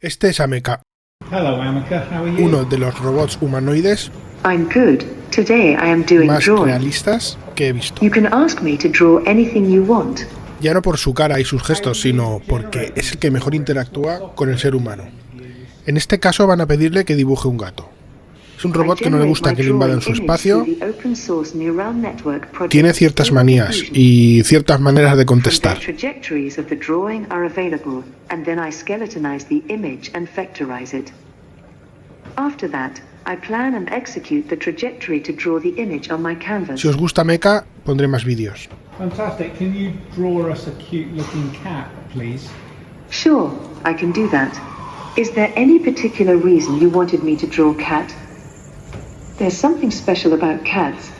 Este es Ameca, Hello, Ameca. How are you? uno de los robots humanoides I'm good. Today I am doing más drawing. realistas que he visto. You can ask me to draw anything you want. Ya no por su cara y sus gestos, sino porque es el que mejor interactúa con el ser humano. En este caso van a pedirle que dibuje un gato. Es un robot que no le gusta que le invadan su espacio, tiene ciertas manías y ciertas maneras de contestar. Si os gusta Mecha, pondré más vídeos. Fantastic. Can you draw us a cute-looking cat, please? Sure, I can do that. Is there any particular reason you wanted me to draw cat? There's something special about cats.